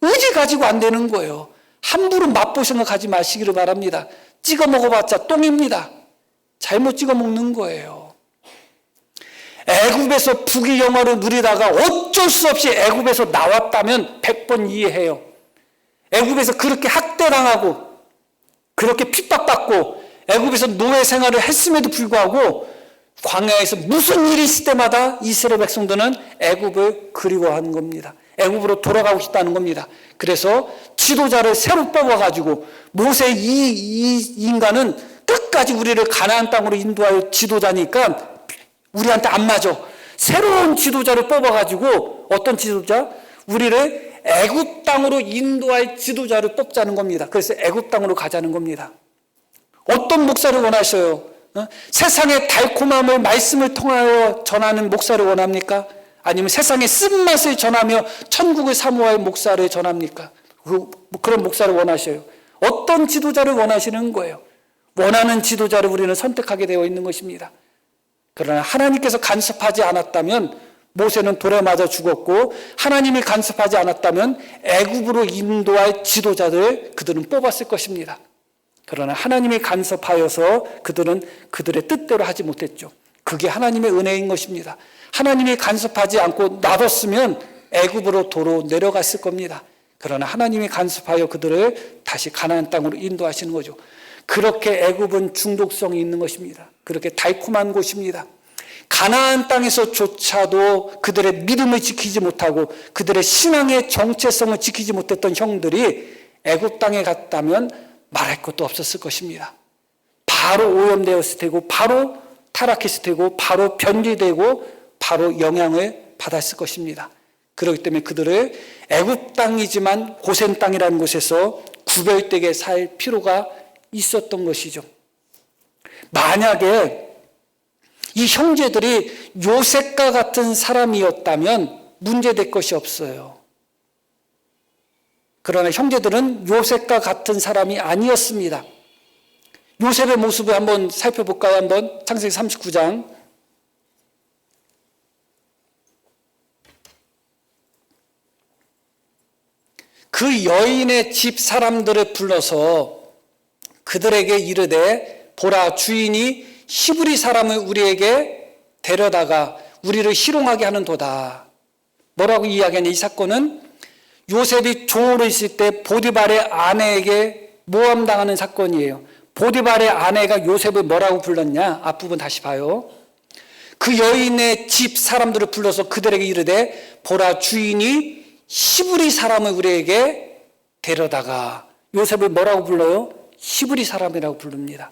의지 가지고 안 되는 거예요. 함부로 맛볼 생각하지 마시기를 바랍니다. 찍어 먹어봤자 똥입니다. 잘못 찍어 먹는 거예요. 애굽에서 부귀 영화를 누리다가 어쩔 수 없이 애굽에서 나왔다면 100번 이해해요. 애굽에서 그렇게 학대당하고 그렇게 핍박받고 애굽에서 노예 생활을 했음에도 불구하고 광야에서 무슨 일이 있을 때마다 이스라엘 백성들은 애굽을 그리워하는 겁니다. 애굽으로 돌아가고 싶다는 겁니다. 그래서 지도자를 새로 뽑아가지고 모세 이 인간은 끝까지 우리를 가나안 땅으로 인도할 지도자니까 우리한테 안 맞아. 새로운 지도자를 뽑아가지고 어떤 지도자? 우리를 애굽 땅으로 인도할 지도자를 뽑자는 겁니다. 그래서 애굽 땅으로 가자는 겁니다. 어떤 목사를 원하셔요? 세상의 달콤함을 말씀을 통하여 전하는 목사를 원합니까? 아니면 세상의 쓴맛을 전하며 천국을 사모할 목사를 전합니까? 그런 목사를 원하셔요. 어떤 지도자를 원하시는 거예요? 원하는 지도자를 우리는 선택하게 되어 있는 것입니다. 그러나 하나님께서 간섭하지 않았다면 모세는 돌에 맞아 죽었고, 하나님이 간섭하지 않았다면 애굽으로 인도할 지도자들을 그들은 뽑았을 것입니다. 그러나 하나님이 간섭하여서 그들은 그들의 뜻대로 하지 못했죠. 그게 하나님의 은혜인 것입니다. 하나님이 간섭하지 않고 놔뒀으면 애굽으로 도로 내려갔을 겁니다. 그러나 하나님이 간섭하여 그들을 다시 가나안 땅으로 인도하시는 거죠. 그렇게 애굽은 중독성이 있는 것입니다. 그렇게 달콤한 곳입니다. 가나안 땅에서조차도 그들의 믿음을 지키지 못하고 그들의 신앙의 정체성을 지키지 못했던 형들이 애굽 땅에 갔다면 말할 것도 없었을 것입니다. 바로 오염되었을 테고, 바로 타락했을 테고, 바로 변질되고, 바로 영향을 받았을 것입니다. 그렇기 때문에 그들을 애굽 땅이지만 고센 땅이라는 곳에서 구별되게 살 필요가 있었던 것이죠. 만약에 이 형제들이 요셉과 같은 사람이었다면 문제될 것이 없어요. 그러나 형제들은 요셉과 같은 사람이 아니었습니다. 요셉의 모습을 한번 살펴볼까요? 한번 창세기 39장. 그 여인의 집 사람들을 불러서 그들에게 이르되, 보라, 주인이 히브리 사람을 우리에게 데려다가 우리를 희롱하게 하는도다. 뭐라고 이야기하냐? 이 사건은 요셉이 종으로 있을 때 보디발의 아내에게 모함당하는 사건이에요. 보디발의 아내가 요셉을 뭐라고 불렀냐? 앞부분 다시 봐요. 그 여인의 집 사람들을 불러서 그들에게 이르되, 보라, 주인이 히브리 사람을 우리에게 데려다가. 요셉을 뭐라고 불러요? 히브리 사람이라고 부릅니다.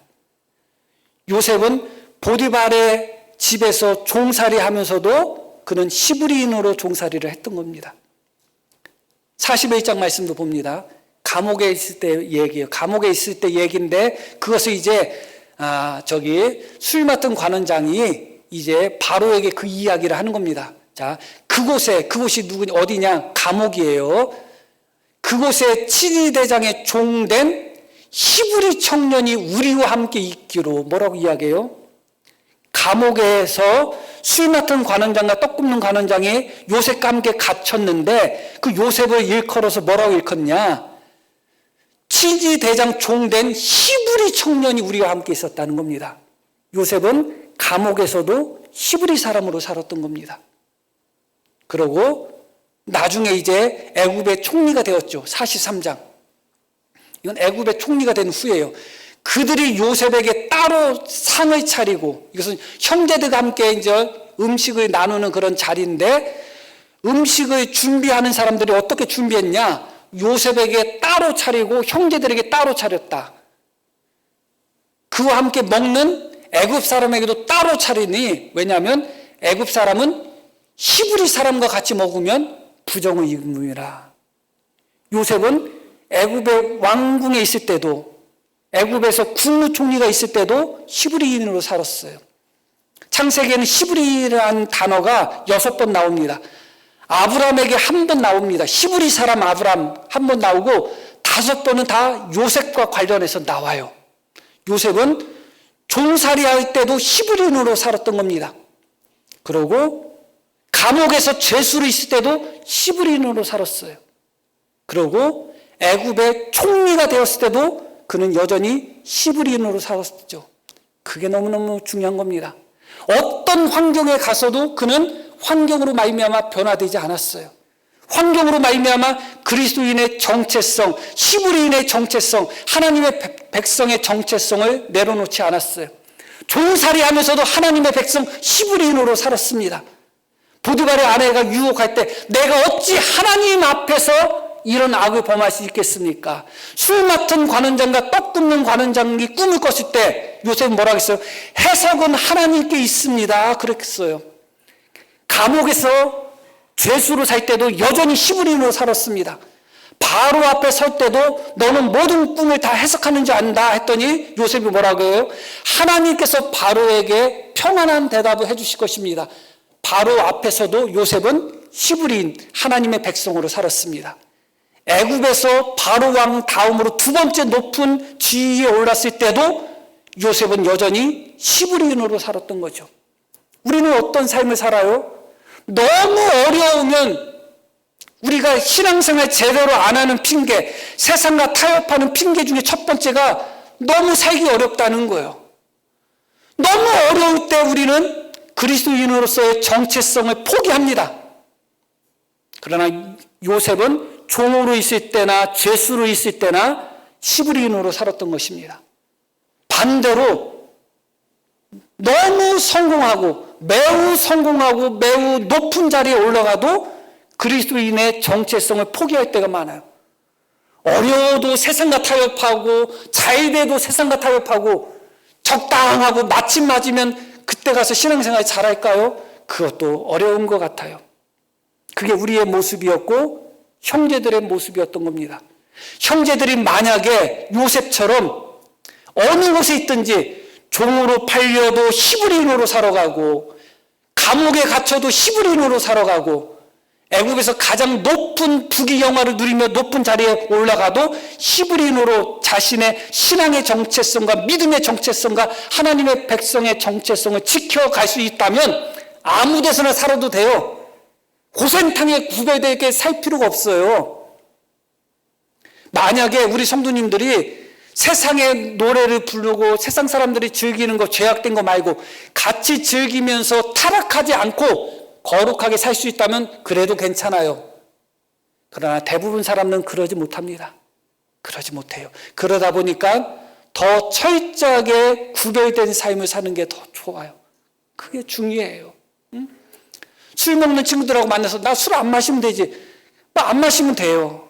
요셉은 보디발의 집에서 종살이 하면서도 그는 히브리인으로 종살이를 했던 겁니다. 41장 말씀도 봅니다. 감옥에 있을 때 얘기예요. 감옥에 있을 때 얘기인데, 그것을 이제 술 맡은 관원장이 이제 바로에게 그 이야기를 하는 겁니다. 자, 그곳이 어디냐? 감옥이에요. 그곳에 치리대장의 종된 히브리 청년이 우리와 함께 있기로. 뭐라고 이야기해요? 감옥에서 술 맡은 관원장과 떡 굽는 관원장이 요셉과 함께 갇혔는데, 그 요셉을 일컬어서 뭐라고 일컫냐? 치리대장 종된 히브리 청년이 우리와 함께 있었다는 겁니다. 요셉은 감옥에서도 히브리 사람으로 살았던 겁니다. 그러고 나중에 이제 애굽의 총리가 되었죠. 43장. 이건 애굽의 총리가 된 후예요. 그들이 요셉에게 따로 상을 차리고, 이것은 형제들과 함께 이제 음식을 나누는 그런 자리인데, 음식을 준비하는 사람들이 어떻게 준비했냐? 요셉에게 따로 차리고 형제들에게 따로 차렸다. 그와 함께 먹는 애굽 사람에게도 따로 차리니, 왜냐하면 애굽 사람은 히브리 사람과 같이 먹으면 부정을 입음이라. 요셉은 애굽의 왕궁에 있을 때도, 애굽에서 국무총리가 있을 때도 히브리인으로 살았어요. 창세기에는 히브리라는 단어가 6번 나옵니다. 아브람에게 한 번 나옵니다. 히브리 사람 아브람 한 번 나오고 5번은 다 요셉과 관련해서 나와요. 요셉은 종살이 할 때도 히브리인으로 살았던 겁니다. 그리고 감옥에서 죄수로 있을 때도 히브리인으로 살았어요. 그리고 애굽의 총리가 되었을 때도 그는 여전히 히브리인으로 살았죠. 그게 너무너무 중요한 겁니다. 어떤 환경에 가서도 그는 환경으로 말미암아 변화되지 않았어요. 환경으로 말미암아 그리스도인의 정체성, 히브리인의 정체성, 하나님의 백성의 정체성을 내려놓지 않았어요. 종살이하면서도 하나님의 백성 히브리인으로 살았습니다. 보디발의 아내가 유혹할 때 내가 어찌 하나님 앞에서 이런 악을 범할 수 있겠습니까? 술 맡은 관원장과 떡 굽는 관원장이 꿈을 꿨을 때 요셉은 뭐라고 했어요? 해석은 하나님께 있습니다. 그랬어요. 감옥에서 죄수로 살 때도 여전히 히브리인으로 살았습니다. 바로 앞에 설 때도 너는 모든 꿈을 다 해석하는 줄 안다 했더니 요셉이 뭐라고 해요? 하나님께서 바로에게 평안한 대답을 해주실 것입니다. 바로 앞에서도 요셉은 히브리인 하나님의 백성으로 살았습니다. 애굽에서 바로 왕 다음으로 두 번째 높은 지위에 올랐을 때도 요셉은 여전히 히브리인으로 살았던 거죠. 우리는 어떤 삶을 살아요? 너무 어려우면 우리가 신앙생활 제대로 안 하는 핑계, 세상과 타협하는 핑계 중에 첫 번째가 너무 살기 어렵다는 거예요. 너무 어려울 때 우리는 그리스도인으로서의 정체성을 포기합니다. 그러나 요셉은 종으로 있을 때나 죄수로 있을 때나 히브리인으로 살았던 것입니다. 반대로 너무 성공하고 매우 높은 자리에 올라가도 그리스도인의 정체성을 포기할 때가 많아요. 어려워도 세상과 타협하고 잘 돼도 세상과 타협하고 적당하고 마침 맞으면 그때 가서 신앙생활 잘할까요? 그것도 어려운 것 같아요. 그게 우리의 모습이었고 형제들의 모습이었던 겁니다. 형제들이 만약에 요셉처럼 어느 곳에 있든지 종으로 팔려도 히브리인으로 살아가고 감옥에 갇혀도 히브리인으로 살아가고 애굽에서 가장 높은 부귀영화를 누리며 높은 자리에 올라가도 히브리인으로 자신의 신앙의 정체성과 믿음의 정체성과 하나님의 백성의 정체성을 지켜갈 수 있다면 아무 데서나 살아도 돼요. 고센탕에 구별되게 살 필요가 없어요. 만약에 우리 성도님들이 세상의 노래를 부르고 세상 사람들이 즐기는 거 죄악된 거 말고 같이 즐기면서 타락하지 않고 거룩하게 살 수 있다면 그래도 괜찮아요. 그러나 대부분 사람은 그러지 못합니다. 그러지 못해요. 그러다 보니까 더 철저하게 구별된 삶을 사는 게 더 좋아요. 그게 중요해요. 응? 술 먹는 친구들하고 만나서 나 술 안 마시면 되지. 안 마시면 돼요.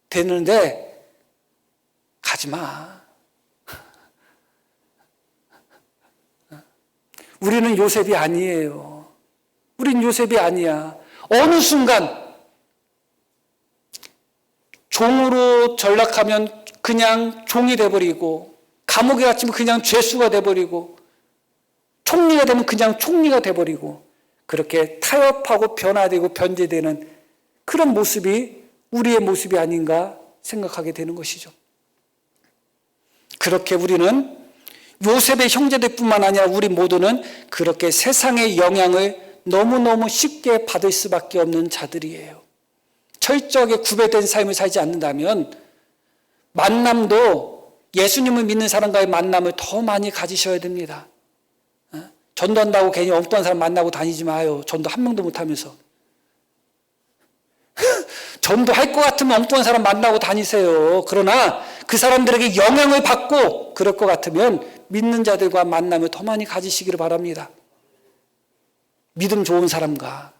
되는데 가지 마. 우리는 요셉이 아니에요. 우린 요셉이 아니야. 어느 순간 종으로 전락하면 그냥 종이 돼버리고 감옥에 갇히면 그냥 죄수가 돼버리고 총리가 되면 그냥 총리가 돼버리고 그렇게 타협하고 변화되고 변제되는 그런 모습이 우리의 모습이 아닌가 생각하게 되는 것이죠. 그렇게 우리는 요셉의 형제들뿐만 아니라 우리 모두는 그렇게 세상의 영향을 너무너무 쉽게 받을 수밖에 없는 자들이에요. 철저하게 구별된 삶을 살지 않는다면 만남도 예수님을 믿는 사람과의 만남을 더 많이 가지셔야 됩니다. 전도한다고 괜히 엉뚱한 사람 만나고 다니지 마요. 전도 한 명도 못하면서. 전도할 것 같으면 엉뚱한 사람 만나고 다니세요. 그러나 그 사람들에게 영향을 받고 그럴 것 같으면 믿는 자들과 만남을 더 많이 가지시기를 바랍니다. 믿음 좋은 사람과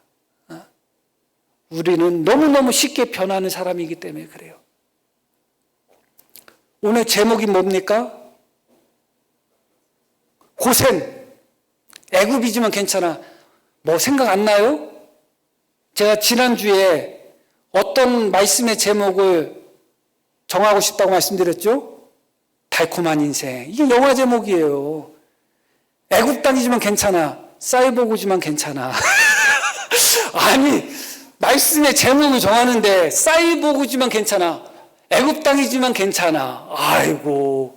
우리는 너무너무 쉽게 변하는 사람이기 때문에 그래요. 오늘 제목이 뭡니까? 고센. 애굽이지만 괜찮아. 뭐 생각 안 나요? 제가 지난주에 어떤 말씀의 제목을 정하고 싶다고 말씀드렸죠? 달콤한 인생. 이게 영화 제목이에요. 애굽 땅이지만 괜찮아. 사이보그지만 괜찮아. 아니, 말씀의 제목을 정하는데 사이보그지만 괜찮아. 애굽 땅이지만 괜찮아. 아이고.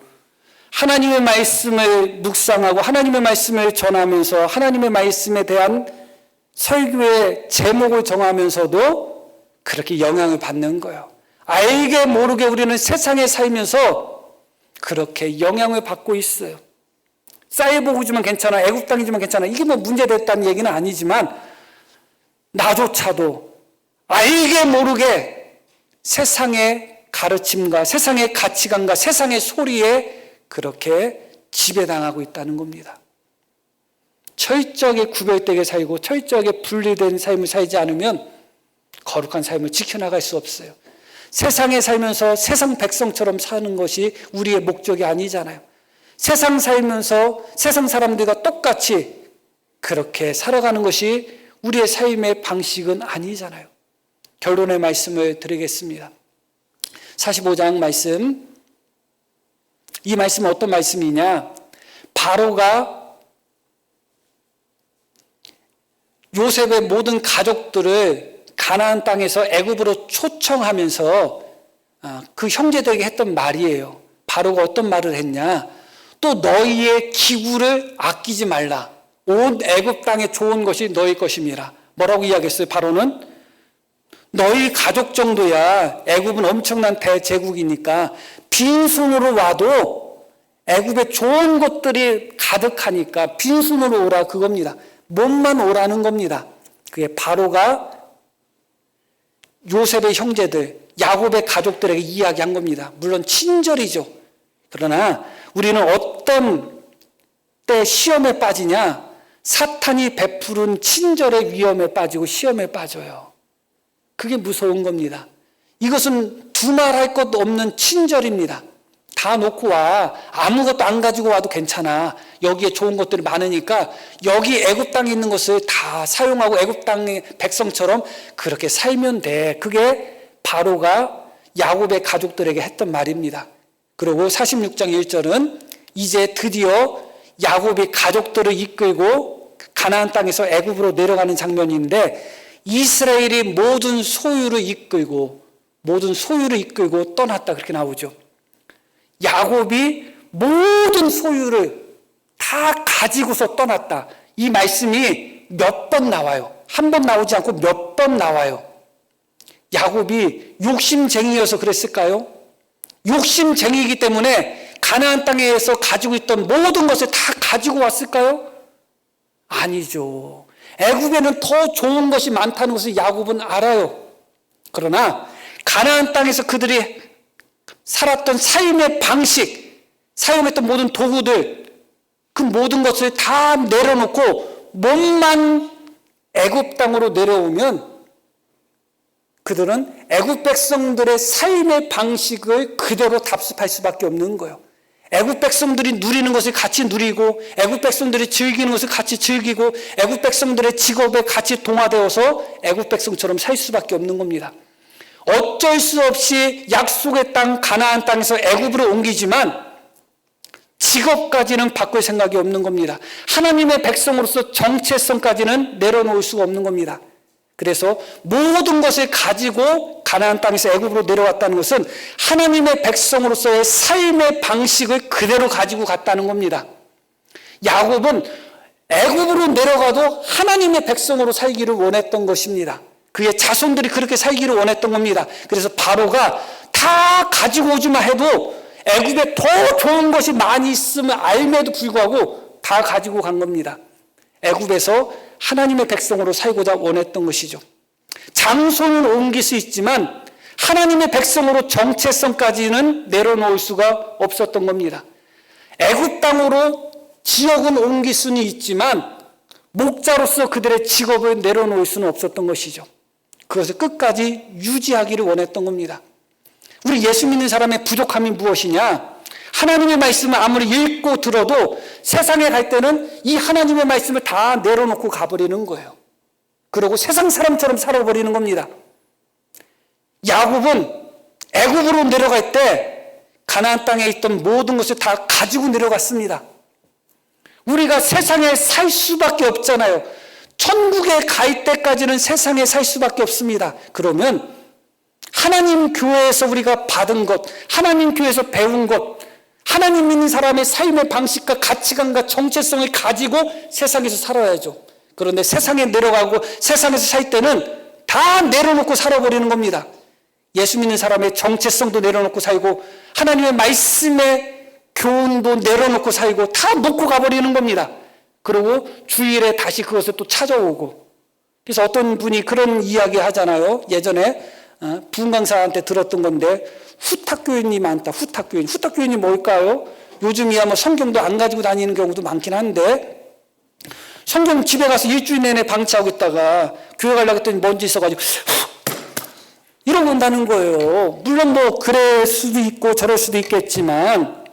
하나님의 말씀을 묵상하고 하나님의 말씀을 전하면서 하나님의 말씀에 대한 설교의 제목을 정하면서도 그렇게 영향을 받는 거예요. 알게 모르게 우리는 세상에 살면서 그렇게 영향을 받고 있어요. 사이보그지만 괜찮아, 애국 땅이지만 괜찮아, 이게 뭐 문제됐다는 얘기는 아니지만 나조차도 알게 모르게 세상의 가르침과 세상의 가치관과 세상의 소리에 그렇게 지배당하고 있다는 겁니다. 철저하게 구별되게 살고 철저하게 분리된 삶을 살지 않으면 거룩한 삶을 지켜나갈 수 없어요. 세상에 살면서 세상 백성처럼 사는 것이 우리의 목적이 아니잖아요. 세상 살면서 세상 사람들과 똑같이 그렇게 살아가는 것이 우리의 삶의 방식은 아니잖아요. 결론의 말씀을 드리겠습니다. 45장 말씀. 이 말씀은 어떤 말씀이냐? 바로가 요셉의 모든 가족들을 가나안 땅에서 애굽으로 초청하면서 그 형제들에게 했던 말이에요. 바로가 어떤 말을 했냐? 또 너희의 기구를 아끼지 말라. 온 애굽 땅에 좋은 것이 너희 것임이라. 뭐라고 이야기했어요? 바로는 너희 가족 정도야. 애굽은 엄청난 대제국이니까 빈손으로 와도 애굽에 좋은 것들이 가득하니까 빈손으로 오라 그겁니다. 몸만 오라는 겁니다. 그게 바로가 요셉의 형제들, 야곱의 가족들에게 이야기한 겁니다. 물론 친절이죠. 그러나 우리는 어떤 때 시험에 빠지냐? 사탄이 베푸른 친절의 위험에 빠지고 시험에 빠져요. 그게 무서운 겁니다. 이것은 두말할 것도 없는 친절입니다. 다 놓고 와. 아무것도 안 가지고 와도 괜찮아. 여기에 좋은 것들이 많으니까 여기 애굽 땅에 있는 것을 다 사용하고 애굽 땅의 백성처럼 그렇게 살면 돼. 그게 바로가 야곱의 가족들에게 했던 말입니다. 그리고 46장 1절은 이제 드디어 야곱이 가족들을 이끌고 가나안 땅에서 애굽으로 내려가는 장면인데 이스라엘이 모든 소유를 이끌고 떠났다 그렇게 나오죠. 야곱이 모든 소유를 다 가지고서 떠났다. 이 말씀이 몇 번 나와요. 한 번 나오지 않고 몇 번 나와요. 야곱이 욕심쟁이여서 그랬을까요? 욕심쟁이이기 때문에 가나안 땅에서 가지고 있던 모든 것을 다 가지고 왔을까요? 아니죠. 애굽에는 더 좋은 것이 많다는 것을 야곱은 알아요. 그러나 가나안 땅에서 그들이 살았던 삶의 방식, 사용했던 모든 도구들, 그 모든 것을 다 내려놓고 몸만 애굽 땅으로 내려오면 그들은 애굽 백성들의 삶의 방식을 그대로 답습할 수밖에 없는 거예요. 애굽 백성들이 누리는 것을 같이 누리고 애굽 백성들이 즐기는 것을 같이 즐기고 애굽 백성들의 직업에 같이 동화되어서 애굽 백성처럼 살 수밖에 없는 겁니다. 어쩔 수 없이 약속의 땅 가나안 땅에서 애굽으로 옮기지만 직업까지는 바꿀 생각이 없는 겁니다. 하나님의 백성으로서 정체성까지는 내려놓을 수가 없는 겁니다. 그래서 모든 것을 가지고 가나안 땅에서 애굽으로 내려왔다는 것은 하나님의 백성으로서의 삶의 방식을 그대로 가지고 갔다는 겁니다. 야곱은 애굽으로 내려가도 하나님의 백성으로 살기를 원했던 것입니다. 그의 자손들이 그렇게 살기를 원했던 겁니다. 그래서 바로가 다 가지고 오지만 해도 애굽에 더 좋은 것이 많이 있음을 알매도 불구하고 다 가지고 간 겁니다. 애굽에서 하나님의 백성으로 살고자 원했던 것이죠. 장소는 옮길 수 있지만 하나님의 백성으로 정체성까지는 내려놓을 수가 없었던 겁니다. 애굽 땅으로 지역은 옮길 수는 있지만 목자로서 그들의 직업을 내려놓을 수는 없었던 것이죠. 그것을 끝까지 유지하기를 원했던 겁니다. 우리 예수 믿는 사람의 부족함이 무엇이냐? 하나님의 말씀을 아무리 읽고 들어도 세상에 갈 때는 이 하나님의 말씀을 다 내려놓고 가버리는 거예요. 그리고 세상 사람처럼 살아버리는 겁니다. 야곱은 애굽으로 내려갈 때 가나안 땅에 있던 모든 것을 다 가지고 내려갔습니다. 우리가 세상에 살 수밖에 없잖아요. 천국에 갈 때까지는 세상에 살 수밖에 없습니다. 그러면 하나님 교회에서 우리가 받은 것, 하나님 교회에서 배운 것, 하나님 믿는 사람의 삶의 방식과 가치관과 정체성을 가지고 세상에서 살아야죠. 그런데 세상에 내려가고 세상에서 살 때는 다 내려놓고 살아버리는 겁니다. 예수 믿는 사람의 정체성도 내려놓고 살고 하나님의 말씀의 교훈도 내려놓고 살고 다 놓고 가버리는 겁니다. 그리고 주일에 다시 그것을 또 찾아오고. 그래서 어떤 분이 그런 이야기 하잖아요. 예전에 부흥 강사한테 들었던 건데 후탁교인이 많다. 후탁교인. 후탁교인이 뭘까요? 요즘이야 뭐 성경도 안 가지고 다니는 경우도 많긴 한데 성경 집에 가서 일주일 내내 방치하고 있다가 교회 가려고 했더니 먼지 있어가지고 이러고 온다는 거예요. 물론 뭐 그럴 수도 있고 저럴 수도 있겠지만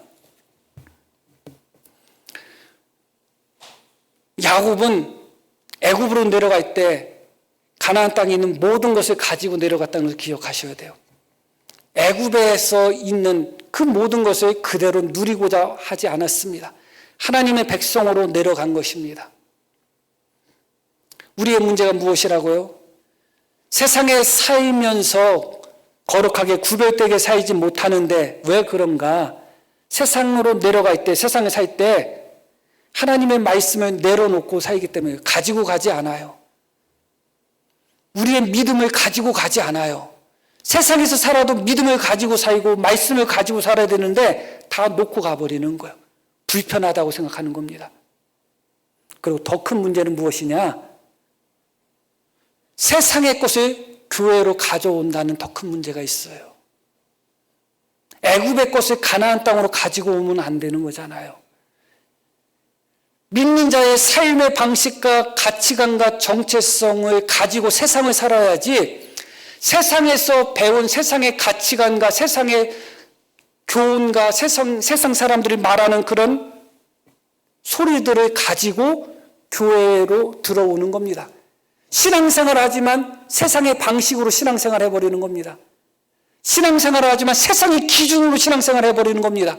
야곱은 애굽으로 내려갈 때 가나안 땅에 있는 모든 것을 가지고 내려갔다는 것을 기억하셔야 돼요. 애굽에서 있는 그 모든 것을 그대로 누리고자 하지 않았습니다. 하나님의 백성으로 내려간 것입니다. 우리의 문제가 무엇이라고요? 세상에 살면서 거룩하게 구별되게 살지 못하는데 왜 그런가? 세상으로 내려갈 때, 세상에 살 때 하나님의 말씀을 내려놓고 살기 때문에 가지고 가지 않아요. 우리의 믿음을 가지고 가지 않아요. 세상에서 살아도 믿음을 가지고 살고 말씀을 가지고 살아야 되는데 다 놓고 가버리는 거예요. 불편하다고 생각하는 겁니다. 그리고 더 큰 문제는 무엇이냐? 세상의 것을 교회로 가져온다는 더 큰 문제가 있어요. 애굽의 것을 가나안 땅으로 가지고 오면 안 되는 거잖아요. 믿는 자의 삶의 방식과 가치관과 정체성을 가지고 세상을 살아야지 세상에서 배운 세상의 가치관과 세상의 교훈과 세상 사람들이 말하는 그런 소리들을 가지고 교회로 들어오는 겁니다. 신앙생활을 하지만 세상의 방식으로 신앙생활을 해버리는 겁니다. 신앙생활을 하지만 세상의 기준으로 신앙생활을 해버리는 겁니다.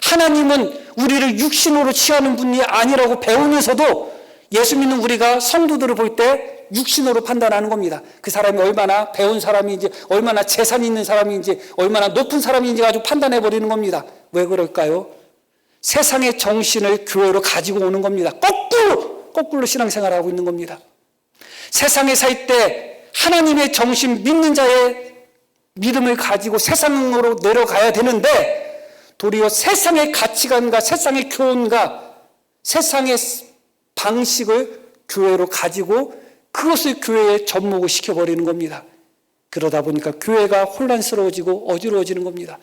하나님은 우리를 육신으로 취하는 분이 아니라고 배우면서도 예수 믿는 우리가 성도들을 볼 때 육신으로 판단하는 겁니다. 그 사람이 얼마나 배운 사람인지, 얼마나 재산이 있는 사람인지, 얼마나 높은 사람인지 가지고 판단해버리는 겁니다. 왜 그럴까요? 세상의 정신을 교회로 가지고 오는 겁니다. 거꾸로 신앙생활을 하고 있는 겁니다. 세상에 살 때 하나님의 정신, 믿는 자의 믿음을 가지고 세상으로 내려가야 되는데 도리어 세상의 가치관과 세상의 교훈과 세상의 방식을 교회로 가지고 그것을 교회에 접목을 시켜버리는 겁니다. 그러다 보니까 교회가 혼란스러워지고 어지러워지는 겁니다.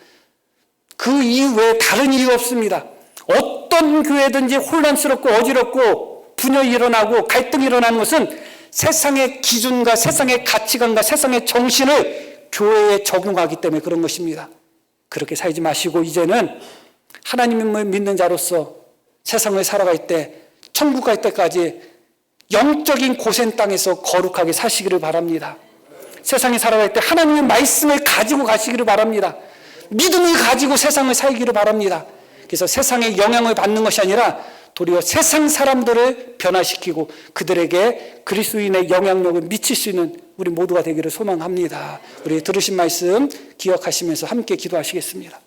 그 이외에 다른 이유가 없습니다. 어떤 교회든지 혼란스럽고 어지럽고 분열이 일어나고 갈등이 일어나는 것은 세상의 기준과 세상의 가치관과 세상의 정신을 교회에 적용하기 때문에 그런 것입니다. 그렇게 살지 마시고 이제는 하나님을 믿는 자로서 세상을 살아갈 때 천국 갈 때까지 영적인 고센 땅에서 거룩하게 사시기를 바랍니다. 세상에 살아갈 때 하나님의 말씀을 가지고 가시기를 바랍니다. 믿음을 가지고 세상을 살기를 바랍니다. 그래서 세상의 영향을 받는 것이 아니라 도리어 세상 사람들을 변화시키고 그들에게 그리스도인의 영향력을 미칠 수 있는 우리 모두가 되기를 소망합니다. 우리 들으신 말씀 기억하시면서 함께 기도하시겠습니다.